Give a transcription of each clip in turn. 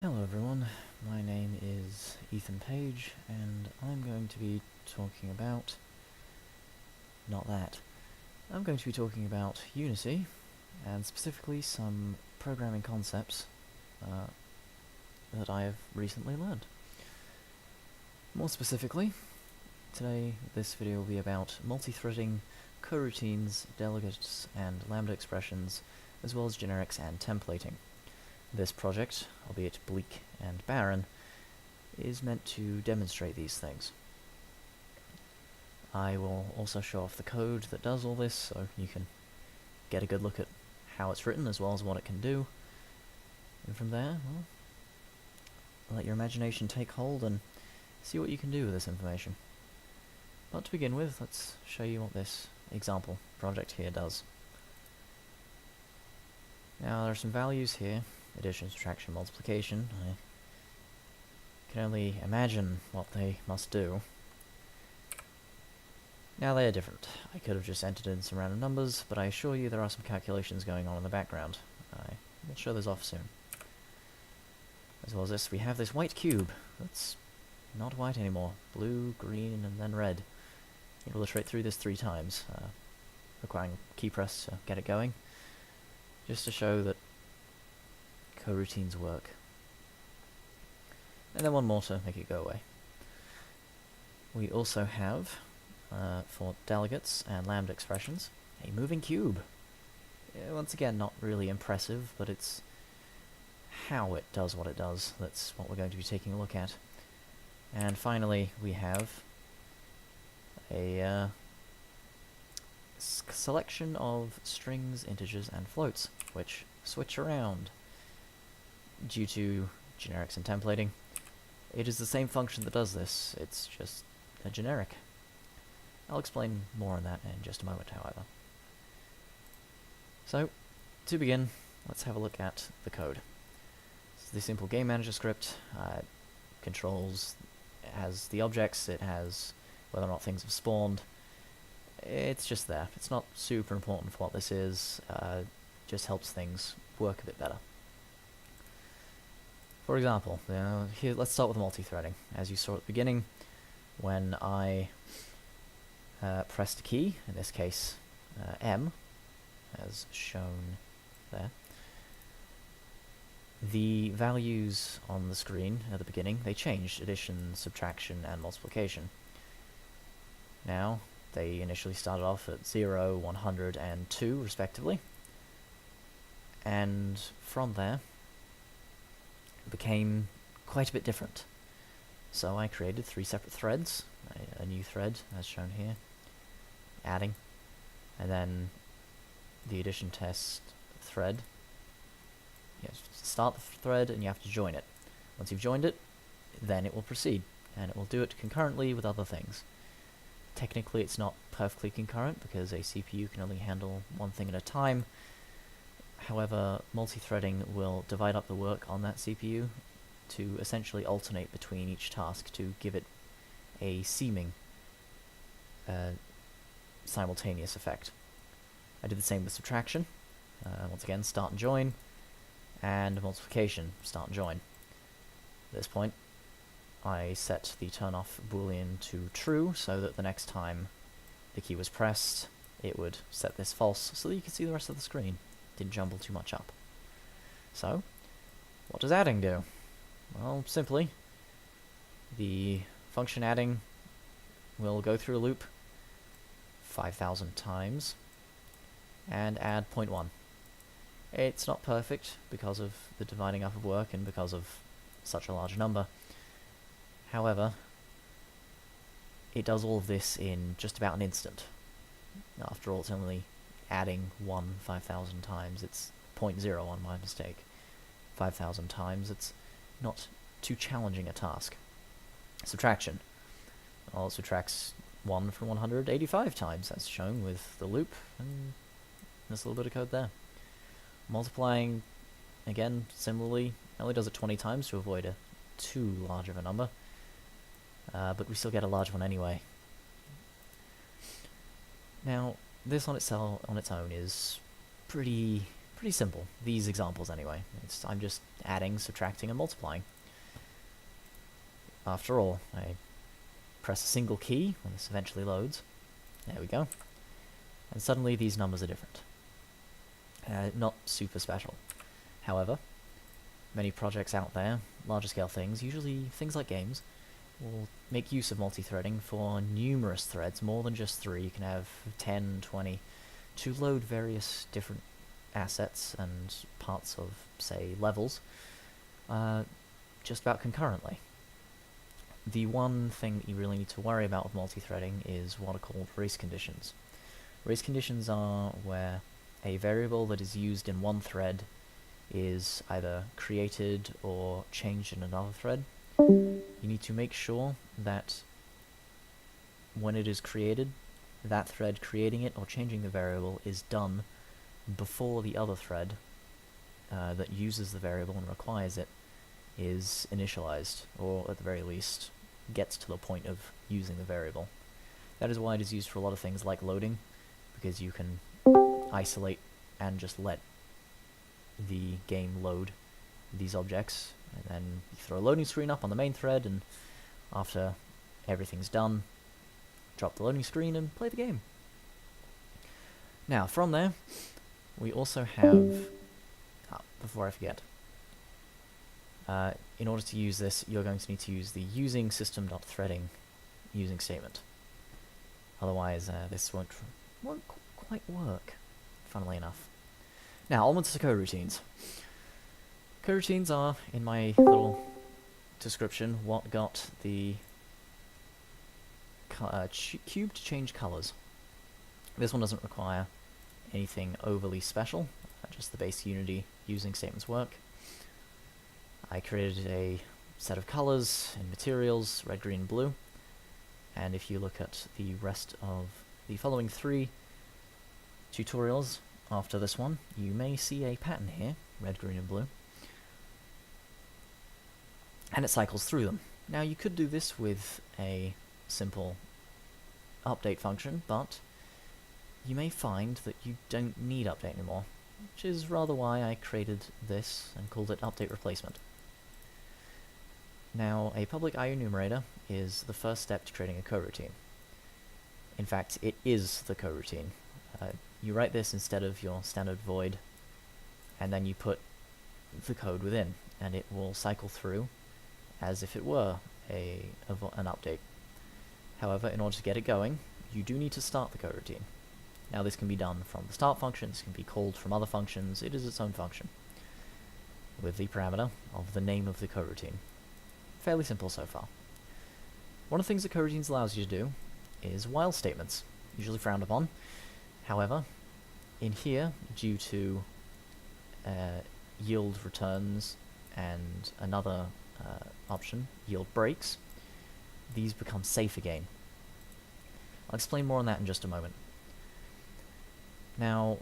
Hello everyone, my name is Ethan Page, and I'm going to be talking about... not that. I'm going to be talking about Unity, and specifically some programming concepts that I have recently learned. More specifically, today this video will be about multi-threading, coroutines, delegates, and lambda expressions, as well as generics and templating. This project, albeit bleak and barren, is meant to demonstrate these things. I will also show off the code that does all this, so you can get a good look at how it's written as well as what it can do. And from there, well, let your imagination take hold and see what you can do with this information. But to begin with, let's show you what this example project here does. Now, there are some values here: addition, subtraction, multiplication. I can only imagine what they must do. Now, they are different. I could have just entered in some random numbers, but I assure you there are some calculations going on in the background. I will show those off soon. As well as this, we have this white cube that's not white anymore. Blue, green, and then red. You can illustrate through this 3 times, requiring key press to get it going, just to show that coroutines work. And then one more to make it go away. We also have, for delegates and lambda expressions, a moving cube. Once again, not really impressive, but it's how it does what it does. That's what we're going to be taking a look at. And finally, we have a selection of strings, integers, and floats, which switch around due to generics and templating. It is the same function that does this, it's just a generic. I'll explain more on that in just a moment, however. So, to begin, let's have a look at the code. It's the simple game manager script. Controls, it has the objects, it has whether or not things have spawned. It's just there. It's not super important for what this is, just helps things work a bit better. For example, here, let's start with multi-threading. As you saw at the beginning, when I pressed a key, in this case M, as shown there, the values on the screen at the beginning, they changed: addition, subtraction, and multiplication. Now, they initially started off at 0, 100, and 2, respectively. And from there, it became quite a bit different. So I created 3 separate threads, a new thread, as shown here, adding, and then the addition test thread. You have to start the thread and you have to join it. Once you've joined it, then it will proceed, and it will do it concurrently with other things. Technically, it's not perfectly concurrent because a CPU can only handle one thing at a time. However, multi-threading will divide up the work on that CPU to essentially alternate between each task to give it a seeming simultaneous effect. I did the same with subtraction. Once again, start and join, and multiplication, start and join. At this point, I set the turn-off boolean to true, so that the next time the key was pressed, it would set this false, so that you can see the rest of the screen. Didn't jumble too much up. So, what does adding do? Well, simply, the function adding will go through a loop 5,000 times and add 0.1. It's not perfect because of the dividing up of work and because of such a large number. However, it does all of this in just about an instant. After all, it's only adding 1 5,000 times. It's 0.01, my mistake. 5,000 times. It's not too challenging a task. Subtraction. Well, it subtracts 1 from 185 times, as shown with the loop, and there's a little bit of code there. Multiplying, again, similarly, only does it 20 times to avoid a too large of a number, but we still get a large one anyway. Now, this on its own is pretty pretty simple, these examples anyway. I'm just adding, subtracting, and multiplying. After all, I press a single key when this eventually loads. There we go. And suddenly these numbers are different. Not super special. However, many projects out there, larger scale things, usually things like games, will make use of multi-threading for numerous threads, more than just 3. You can have 10, 20, to load various different assets and parts of, say, levels, just about concurrently. The one thing that you really need to worry about with multi-threading is what are called race conditions. Race conditions are where a variable that is used in one thread is either created or changed in another thread. You need to make sure that when it is created, that thread creating it or changing the variable is done before the other thread that uses the variable and requires it is initialized, or at the very least gets to the point of using the variable. That is why it is used for a lot of things like loading, because you can isolate and just let the game load these objects, and then you throw a loading screen up on the main thread, and after everything's done, drop the loading screen and play the game. Now, from there, we also have, before I forget, in order to use this, you're going to need to use the using system.threading using statement. Otherwise, this won't quite work, funnily enough. Now, onwards to coroutines. Coroutines are, in my little description, what got the cube to change colors. This one doesn't require anything overly special, just the base Unity using statements work. I created a set of colors and materials, red, green, blue, and if you look at the rest of the following 3 tutorials after this one, you may see a pattern here, red, green, and blue, and it cycles through them. Now, you could do this with a simple update function, but you may find that you don't need update anymore, which is rather why I created this and called it update replacement. Now, a public IO enumerator is the first step to creating a coroutine. In fact, it is the coroutine. You write this instead of your standard void, and then you put the code within, and it will cycle through as if it were an update. However, in order to get it going, you do need to start the coroutine. Now, this can be done from the start function, this can be called from other functions, it is its own function, with the parameter of the name of the coroutine. Fairly simple so far. One of the things that coroutines allows you to do is while statements, usually frowned upon. However, in here, due to yield returns and another option, yield breaks, these become safe again. I'll explain more on that in just a moment. Now,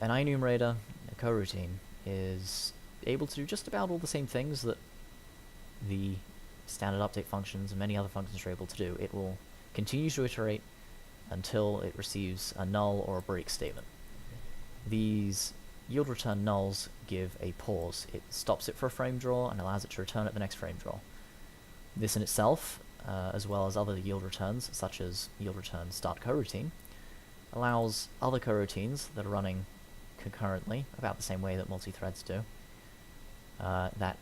an IEnumerator, a coroutine, is able to do just about all the same things that the standard update functions and many other functions are able to do. It will continue to iterate until it receives a null or a break statement. These yield return nulls give a pause. It stops it for a frame draw and allows it to return at the next frame draw. This in itself, as well as other yield returns, such as yield return start coroutine, allows other coroutines that are running concurrently, about the same way that multi-threads do, that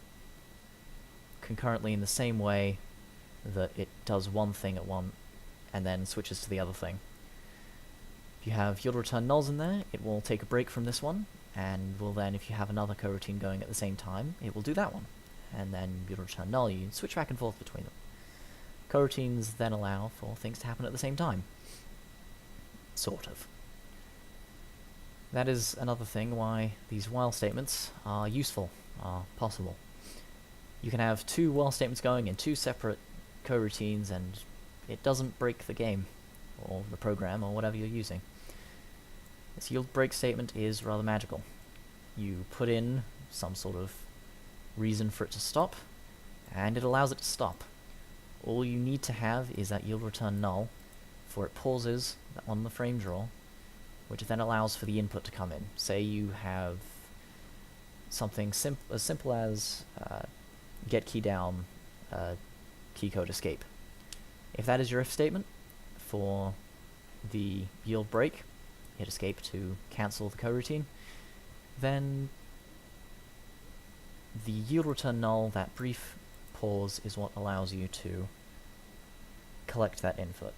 concurrently in the same way that it does one thing at one and then switches to the other thing. If you have yield return nulls in there, it will take a break from this one, and will then, if you have another coroutine going at the same time, it will do that one. And then yield return null, you switch back and forth between them. Coroutines then allow for things to happen at the same time. Sort of. That is another thing why these while statements are useful, are possible. You can have 2 while statements going in 2 separate coroutines, and it doesn't break the game, or the program, or whatever you're using. This yield break statement is rather magical. You put in some sort of reason for it to stop, and it allows it to stop. All you need to have is that yield return null, for it pauses on the frame draw, which then allows for the input to come in. Say you have something as simple as get key down, key code escape. If that is your if statement for the yield break, hit escape to cancel the coroutine, then the yield return null, that brief pause, is what allows you to collect that input.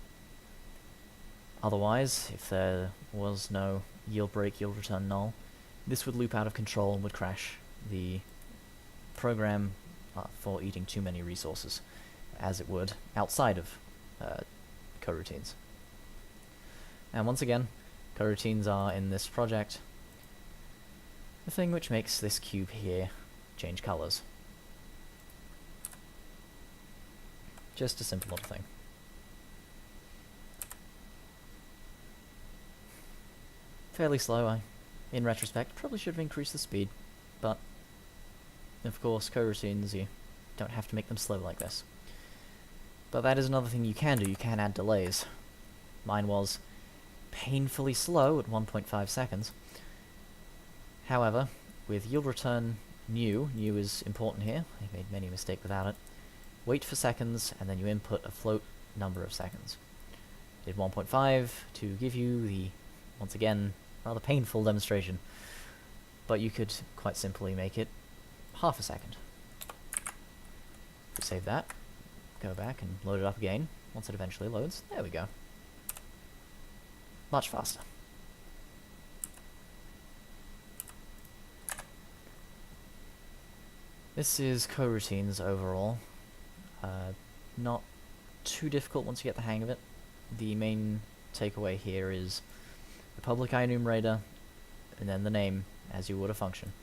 Otherwise, if there was no yield break, yield return null, this would loop out of control and would crash the program for eating too many resources, as it would outside of coroutines. And once again, coroutines are, in this project, the thing which makes this cube here change colors. Just a simple little thing. Fairly slow. In retrospect, probably should have increased the speed, but of course, coroutines, you don't have to make them slow like this. But that is another thing you can do. You can add delays. Mine was painfully slow at 1.5 seconds. However, with yield return new is important here. I made many mistakes without it. Wait for seconds, and then you input a float number of seconds. Did 1.5 to give you the, once again, rather painful demonstration. But you could quite simply make it half a second. Save that. Go back and load it up again once it eventually loads. There we go. Much faster. This is coroutines overall. Not too difficult once you get the hang of it. The main takeaway here is the public I enumerator, and then the name as you would a function.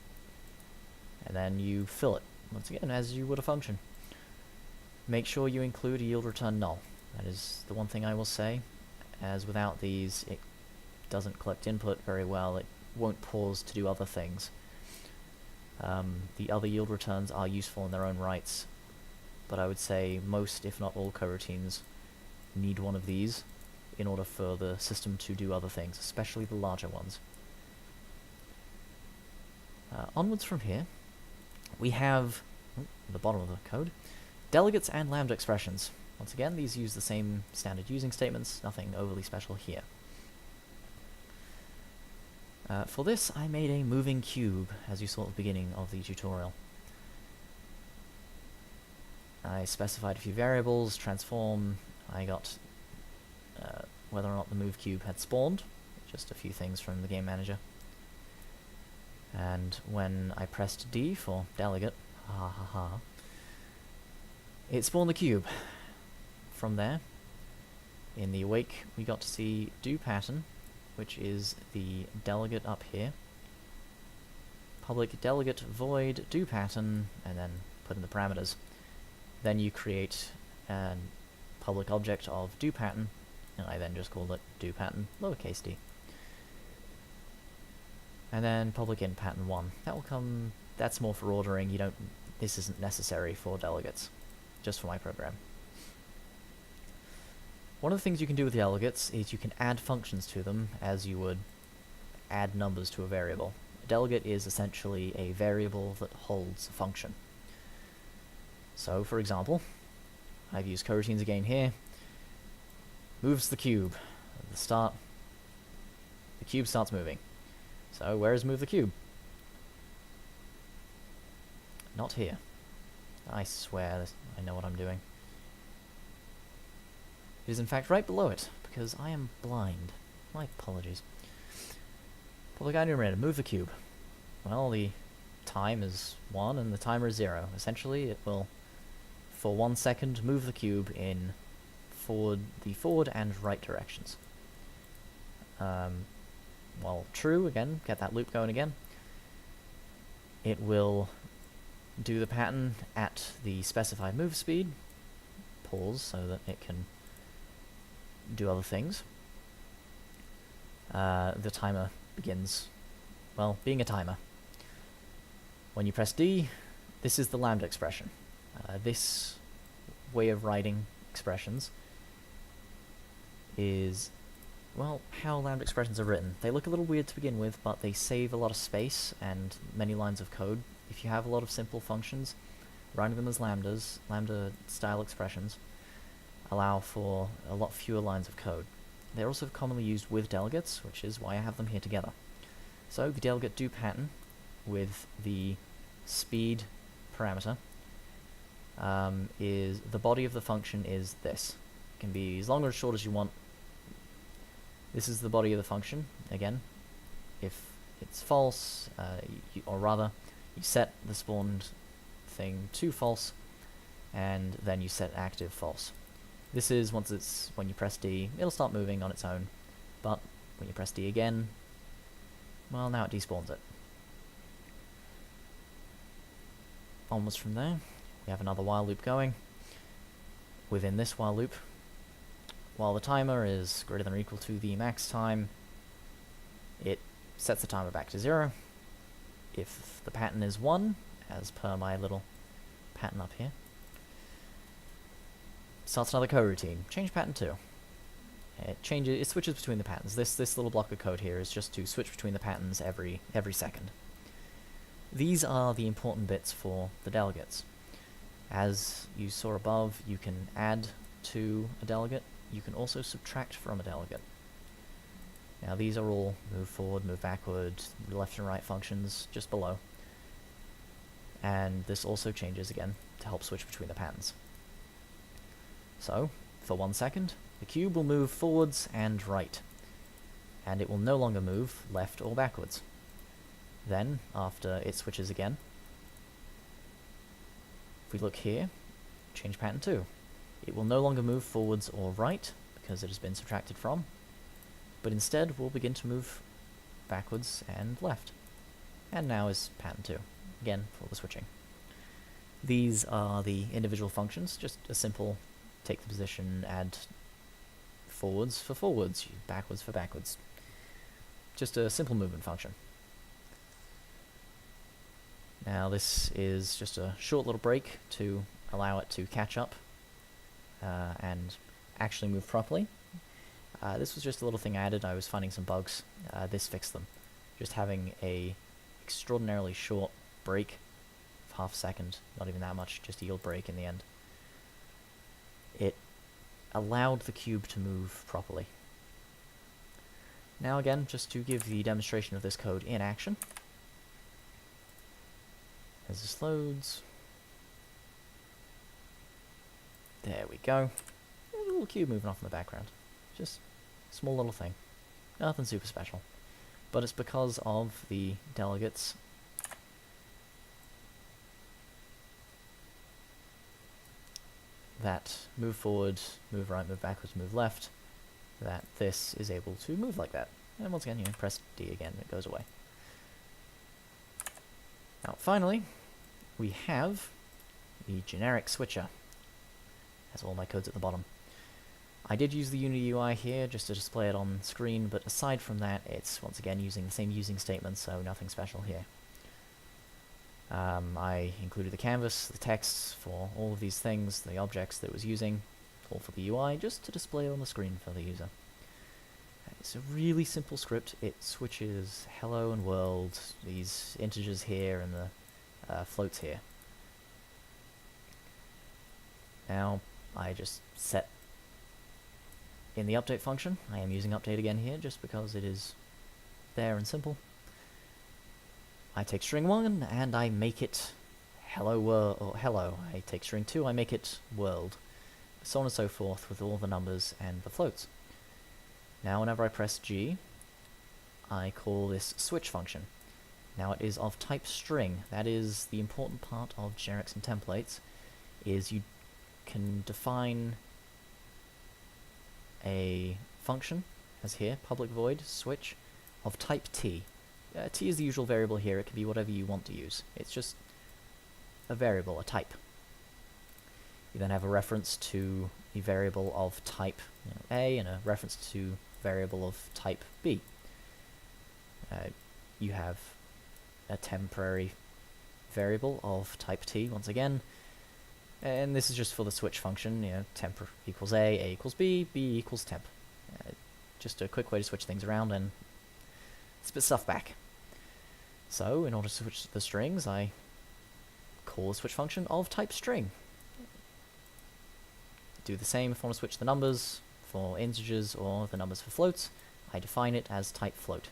And then you fill it, once again, as you would a function. Make sure you include a yield return null. That is the one thing I will say, as without these it doesn't collect input very well. It won't pause to do other things. The other yield returns are useful in their own rights, but I would say most, if not all, coroutines need one of these in order for the system to do other things, especially the larger ones. Onwards from here, we have, at the bottom of the code, delegates and lambda expressions. Once again, these use the same standard using statements, nothing overly special here. For this, I made a moving cube, as you saw at the beginning of the tutorial. I specified a few variables, transform, I got whether or not the move cube had spawned, just a few things from the game manager. And when I pressed D for delegate, it spawned the cube. From there, in the awake, we got to see do pattern, which is the delegate up here. Public delegate void do pattern, and then put in the parameters. Then you create a public object of do pattern, and I then just called it do pattern lowercase d. And then public in pattern 1. That will come, that's more for ordering. This isn't necessary for delegates, just for my program. One of the things you can do with delegates is you can add functions to them as you would add numbers to a variable. A delegate is essentially a variable that holds a function. So, for example, I've used coroutines again here. Moves the cube. At the start, the cube starts moving. So, where is move the cube? Not here. I swear, I know what I'm doing. It is in fact right below it, because I am blind. My apologies. Public enumerator, move the cube. Well, the time is 1 and the timer is 0. Essentially, it will, for 1 second, move the cube in the forward and right directions. Well, true, again, get that loop going again. It will do the pattern at the specified move speed, pause so that it can do other things. The timer begins, well, being a timer. When you press D, this is the lambda expression. This way of writing expressions is well, how lambda expressions are written. They look a little weird to begin with, but they save a lot of space and many lines of code. If you have a lot of simple functions, writing them as lambdas, lambda-style expressions, allow for a lot fewer lines of code. They're also commonly used with delegates, which is why I have them here together. So the delegate do pattern with the speed parameter is the body of the function is this. It can be as long or as short as you want. This is the body of the function. Again, if it's false, or rather, you set the spawned thing to false, and then you set active false. This is when you press D, it'll start moving on its own, but when you press D again, well, now it despawns it. Onwards from there, we have another while loop going. Within this while loop, while the timer is greater than or equal to the max time, it sets the timer back to 0. If the pattern is 1, as per my little pattern up here, starts another coroutine. Change pattern 2. It switches between the patterns. This little block of code here is just to switch between the patterns every second. These are the important bits for the delegates. As you saw above, you can add to a delegate. You can also subtract from a delegate. Now these are all move forward, move backward, left and right functions just below. And this also changes again to help switch between the patterns. So, for 1 second, the cube will move forwards and right, and it will no longer move left or backwards. Then, after it switches again, if we look here, change pattern 2. It will no longer move forwards or right, because it has been subtracted from, but instead will begin to move backwards and left. And now is pattern 2, again for the switching. These are the individual functions, just a simple take the position, add forwards for forwards, backwards for backwards. Just a simple movement function. Now this is just a short little break to allow it to catch up and actually move properly. This was just a little thing I added. I was finding some bugs. This fixed them. Just having a extraordinarily short break of half a second, not even that much, just a yield break in the end. It allowed the cube to move properly. Now again, just to give the demonstration of this code in action. As this loads. There we go. There's a little cube moving off in the background. Just a small little thing. Nothing super special. But it's because of the delegates that move forward, move right, move backwards, move left, that this is able to move like that. And once again, you press D again, it goes away. Now finally, we have the generic switcher. Has all my codes at the bottom. I did use the Unity UI here just to display it on screen, but aside from that, it's once again using the same using statement, so nothing special here. I included the canvas, the texts for all of these things, the objects that it was using, all for the UI, just to display on the screen for the user. It's a really simple script. It switches hello and world, these integers here and the floats here. Now, I just set in the update function. I am using update again here just because it is there and simple. I take string 1 and I make it hello world, or hello. I take string 2, I make it world. So on and so forth with all the numbers and the floats. Now whenever I press G, I call this switch function. Now it is of type string. That is the important part of generics and templates, is you can define a function, as here, public void switch, of type T. T is the usual variable here. It can be whatever you want to use. It's just a variable, a type. You then have a reference to the variable of type A and a reference to variable of type B. You have a temporary variable of type T once again, and this is just for the switch function. Temp equals A equals B equals temp. just a quick way to switch things around and spit stuff back. So, in order to switch the strings, I call a switch function of type string. Do the same if I want to switch the numbers for integers or the numbers for floats. I define it as type float.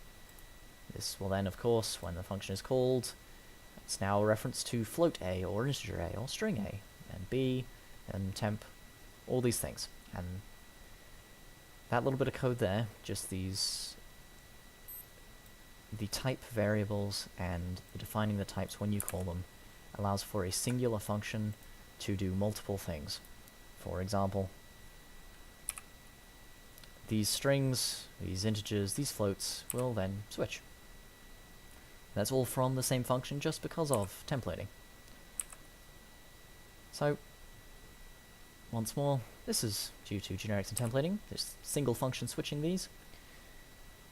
This will then, of course, when the function is called, it's now a reference to float A or integer A or string A and B and temp, all these things. And that little bit of code there, just the type variables and defining the types when you call them, allows for a singular function to do multiple things. For example, these strings, these integers, these floats will then switch. That's all from the same function just because of templating. So, once more, this is due to generics and templating. There's single function switching these.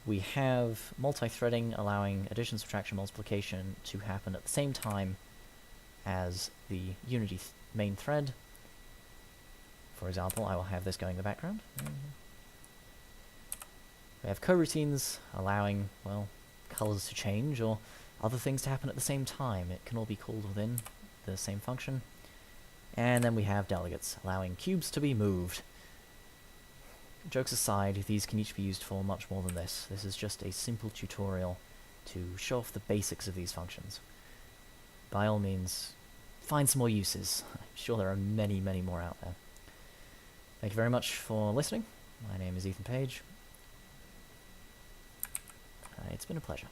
We have multi-threading allowing addition, subtraction, multiplication to happen at the same time as the Unity main thread. For example, I will have this going in the background. We have coroutines allowing, well, colors to change or other things to happen at the same time. It can all be called within the same function. And then we have delegates, allowing cubes to be moved. Jokes aside, these can each be used for much more than this. This is just a simple tutorial to show off the basics of these functions. By all means, find some more uses. I'm sure there are many, many more out there. Thank you very much for listening. My name is Ethan Page. It's been a pleasure.